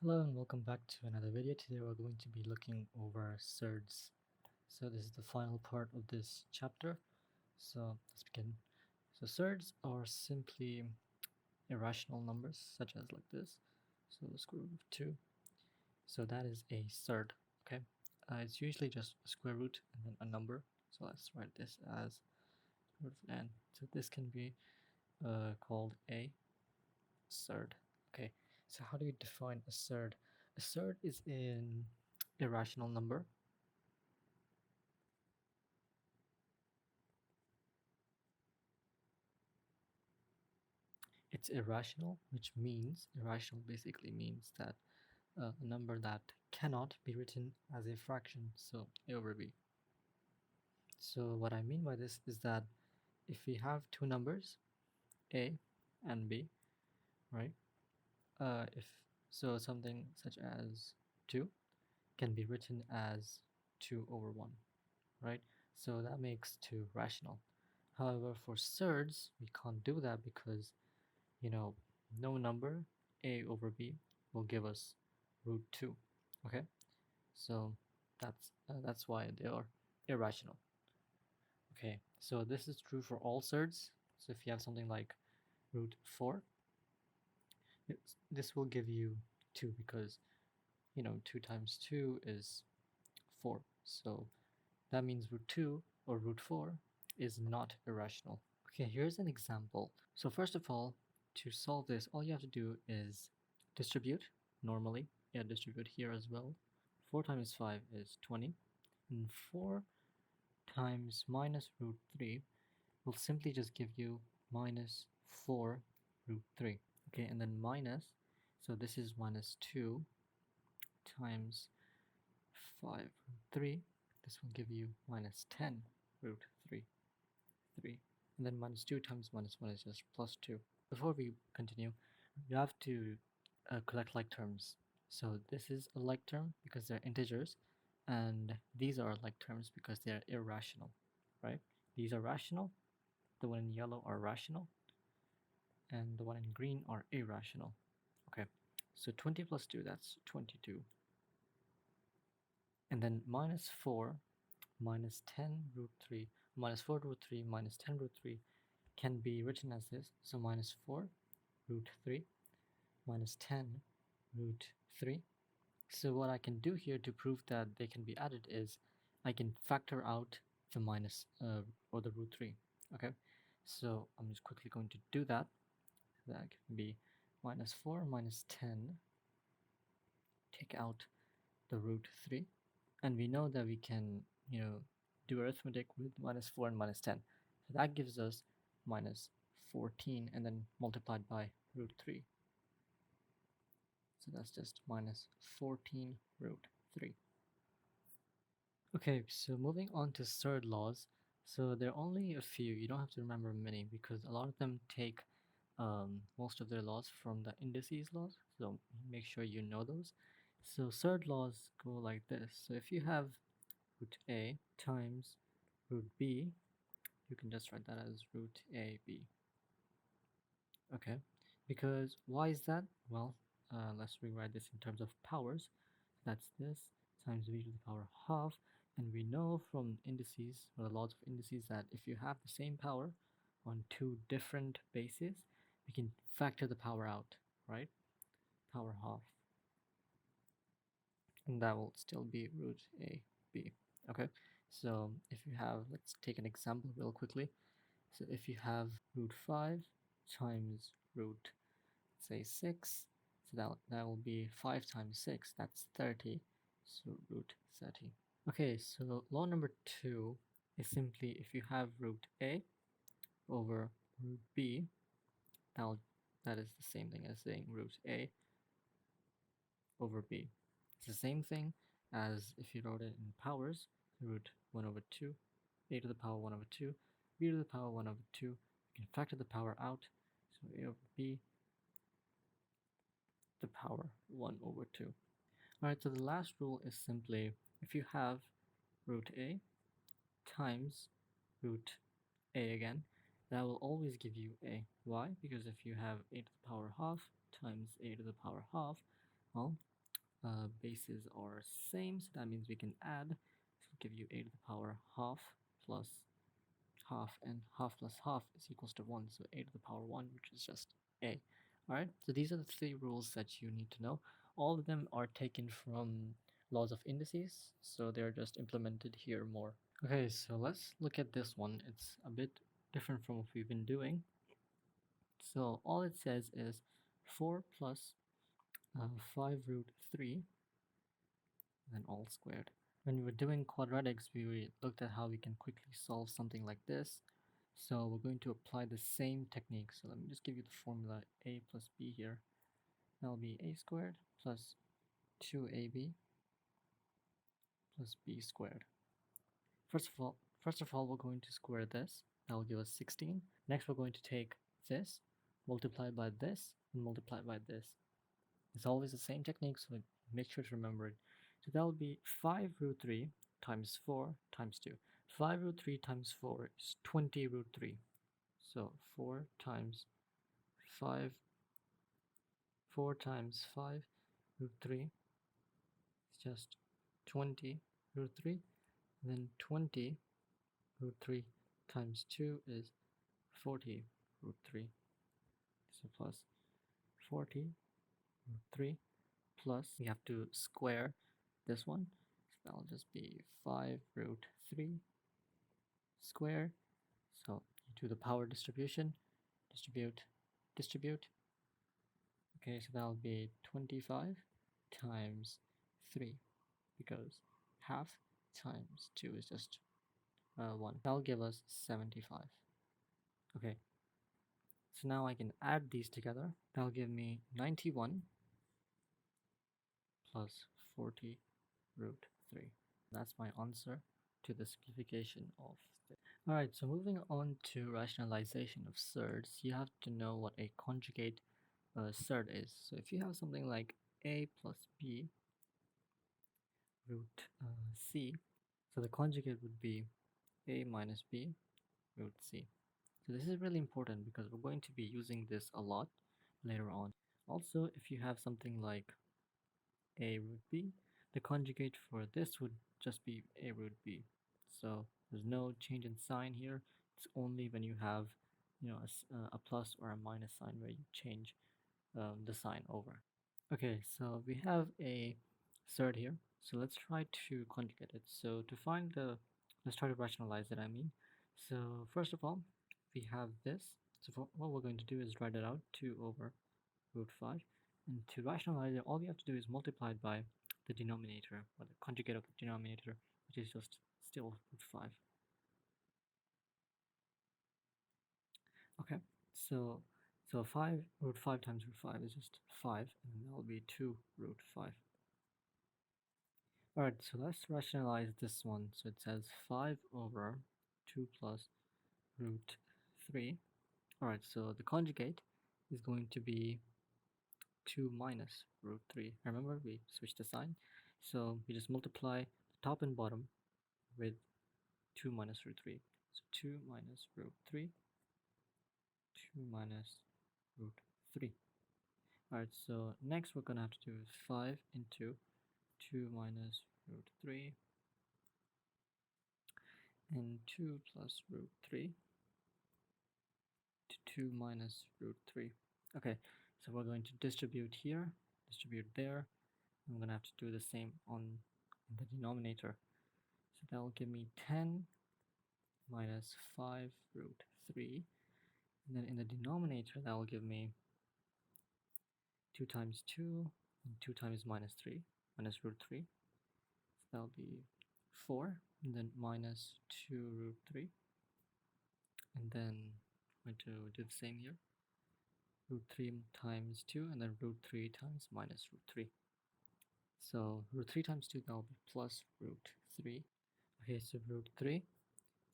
Hello and welcome back to another video. Today we're going to be looking over surds. So this is the final part of this chapter. So let's begin. So surds are simply irrational numbers such as like this. So the square root of 2. So that is a surd. Okay. It's usually just a square root and then a number. So let's write this as root of n. So this can be called a surd. Okay, so how do you define a surd? A surd is an irrational number. It's irrational, which means irrational basically means that a number that cannot be written as a fraction, so a over b. So what I mean by this is that if we have two numbers, a and b, right? If so, something such as 2 can be written as 2 over 1, right? So that makes 2 rational. However, for surds, we can't do that because, you know, no number a over b will give us root 2. Okay, so that's why they are irrational. Okay, so this is true for all surds. So if you have something like root 4, this will give you 2 because 2 times 2 is 4. So that means root 2 or root 4 is not irrational. Okay, here's an example. So first of all, to solve this, all you have to do is distribute normally. Yeah, distribute here as well. 4 times 5 is 20. And 4 times minus root 3 will simply just give you minus 4 root 3. Okay, and then minus, so this is minus 2 times 5 root 3. This will give you minus 10 root 3. And then minus 2 times minus 1 is just plus 2. Before we continue, you have to collect like terms. So this is a like term because they're integers, and these are like terms because they're irrational, right? These are rational, the one in yellow are rational, and the one in green are irrational. Okay, so 20 plus 2, that's 22. And then minus 4 minus 10 root 3 minus 4 root 3 minus 10 root 3 can be written as this. So minus 4 root 3 minus 10 root 3. So what I can do here to prove that they can be added is I can factor out the minus or the root 3. Okay, so I'm just quickly going to do that. That can be minus 4 minus 10, take out the root 3, and we know that we can do arithmetic with minus 4 and minus 10. So that gives us minus 14 and then multiplied by root 3. So that's just minus 14 root 3. Okay, so moving on to surd laws. So there are only a few. You don't have to remember many because a lot of them take most of their laws from the indices laws. So make sure you know those. So surd laws go like this. So if you have root a times root b, you can just write that as root ab. Okay, because why is that? Well, let's rewrite this in terms of powers. That's this times v to the power half, and we know from indices, or the laws of indices, that if you have the same power on two different bases, we can factor the power out, right? Power half, and that will still be root a b. Okay, so if you have, let's take an example real quickly. So if you have root 5 times root, say 6, so that will be 5 times 6, that's 30, so root 30. Okay, so law number 2 is simply if you have root a over root b, that is the same thing as saying root a over b. It's the same thing as if you wrote it in powers, root 1 over 2, a to the power 1 over 2, b to the power 1 over 2. You can factor the power out, so a over b, the power 1 over 2. Alright, so the last rule is simply if you have root a times root a again, that will always give you a. Why? Because if you have a to the power half times a to the power half, well, bases are same, so that means we can add. So it'll give you a to the power half plus half, and half plus half is equals to 1, so a to the power 1, which is just a. Alright, so these are the three rules that you need to know. All of them are taken from laws of indices, so they're just implemented here more. Okay, so let's look at this one. It's a bit different from what we've been doing. So all it says is 4 plus 5 root 3, then all squared. When we were doing quadratics, we looked at how we can quickly solve something like this. So we're going to apply the same technique. So let me just give you the formula a plus b here. That'll be a squared plus 2ab plus b squared. First of all, we're going to square this. That will give us 16. Next, we're going to take this, multiply by this, and multiply by this. It's always the same technique, so make sure to remember it. So that will be 5 root 3 times 4 times 2. 5 root 3 times 4 is 20 root 3. So 4 times 5 root 3 is just 20 root 3. Then 20 root 3 times 2 is 40 root 3. So plus 40 root 3 plus, we have to square this one. So that'll just be 5 root 3 squared. So you do the power distribution, distribute. Okay, so that'll be 25 times 3, because half times 2 is just 1. That'll give us 75. Okay, so now I can add these together. That'll give me 91 plus 40 root 3. That's my answer to the simplification of this. Alright, so moving on to rationalization of surds, you have to know what a conjugate surd is. So if you have something like a plus b root c, so the conjugate would be a minus b root c. So this is really important because we're going to be using this a lot later on. Also, if you have something like a root b, the conjugate for this would just be a root b. So there's no change in sign here. It's only when you have, a plus or a minus sign where you change the sign over. Okay, so we have a surd here. So let's try to conjugate it. So to find let's try to rationalize it, I mean. So first of all, we have this. So what we're going to do is write it out, 2 over root 5. And to rationalize it, all we have to do is multiply it by the denominator, or the conjugate of the denominator, which is just still root 5. Okay, so 5 root 5 times root 5 is just 5, and that will be 2 root 5. Alright, so let's rationalize this one. So it says 5 over 2 plus root 3. Alright, so the conjugate is going to be 2 minus root 3. Remember, we switched the sign. So we just multiply the top and bottom with 2 minus root 3. So 2 minus root 3, 2 minus root 3. Alright, so next we're going to have to do is 5 into 2 minus root 3 and 2 plus root 3 to 2 minus root 3. Okay, so we're going to distribute here, distribute there. I'm going to have to do the same on the denominator. So that will give me 10 minus 5 root 3. And then in the denominator, that will give me 2 times 2, and 2 times minus 3, minus root 3. So that'll be 4, and then minus 2 root 3. And then I'm going to do the same here. Root 3 times 2, and then root 3 times minus root 3. So root 3 times 2, that will be plus root 3. Okay, so root 3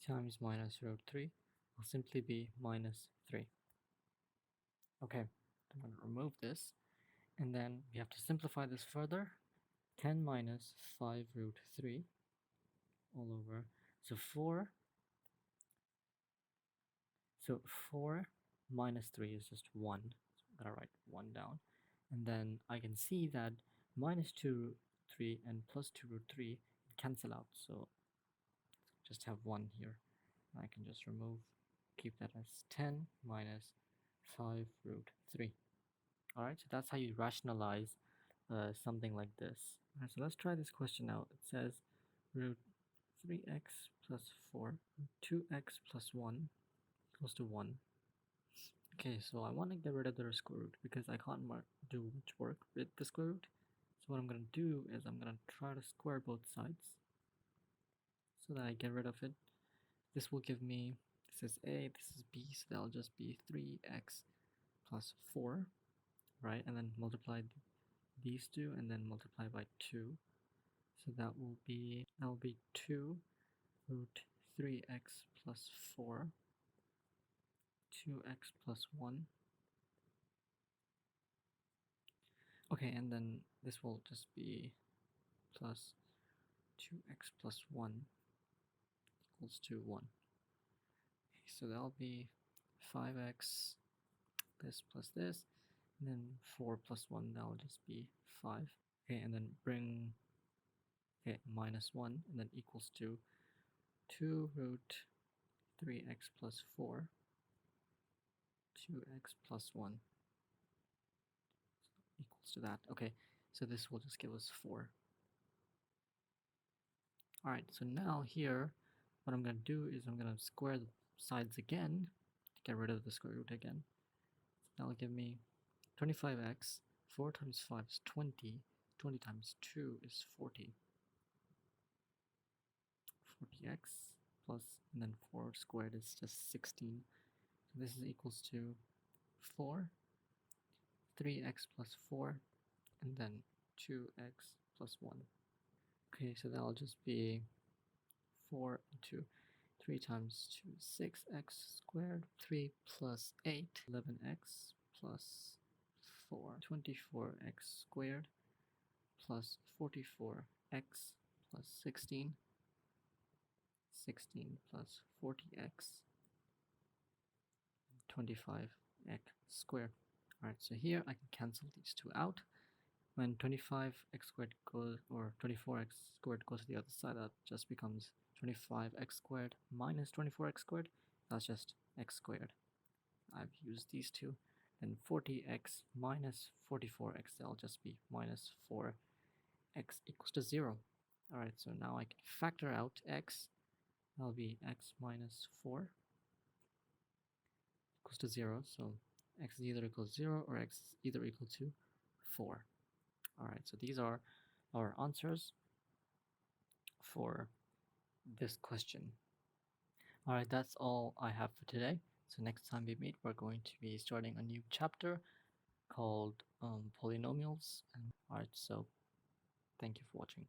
times minus root 3 will simply be minus 3. Okay, I'm going to remove this. And then we have to simplify this further. 10 minus 5 root 3 all over. So 4 minus 3 is just 1. So I'm going to write 1 down. And then I can see that minus 2 root 3 and plus 2 root 3 cancel out, so just have 1 here. I can just remove, keep that as 10 minus 5 root 3. Alright, so that's how you rationalize something like this. Alright, so let's try this question out. It says root 3x plus 4, 2x plus 1 equals to 1. Okay, so I want to get rid of the square root because I can't do much work with the square root. So what I'm going to do is I'm going to try to square both sides so that I get rid of it. This will give me, this is A, this is B, so that'll just be 3x plus 4, right? And then multiply these two and then multiply by 2. So that will be 2 root 3x plus 4, 2x plus 1. Okay, and then this will just be plus 2x plus 1 equals to 1. Okay, so that'll be 5x, this plus this, and then 4 plus 1, that'll just be 5. Okay, and then bring, okay, minus 1, and then equals to 2 root 3x plus 4, 2x plus 1 equals to that. Okay, so this will just give us 4. Alright, so now here, what I'm going to do is I'm going to square the sides again to get rid of the square root again. So that'll give me 25x, 4 times 5 is 20, 20 times 2 is 40. 40x plus, and then 4 squared is just 16. So this is equals to 4, 3x plus 4, and then 2x plus 1. Okay, so that'll just be 4 into 3 times 2 is 6x squared, 3 plus 8, 11x plus 4, 24x squared plus 44x plus 16, 16 plus 40x, 25x squared. Alright, so here I can cancel these two out. When 25x squared goes, or 24x squared goes to the other side, that just becomes 25x squared minus 24x squared. That's just x squared. I've used these two. Then 40x minus 44x, that'll just be minus 4x equals to 0. Alright, so now I can factor out x. That'll be x minus 4 equals to 0. So x is either equal to 0 or x is either equal to 4. Alright, so these are our answers for this question. Alright, that's all I have for today. So next time we meet, we're going to be starting a new chapter called polynomials. Alright, so thank you for watching.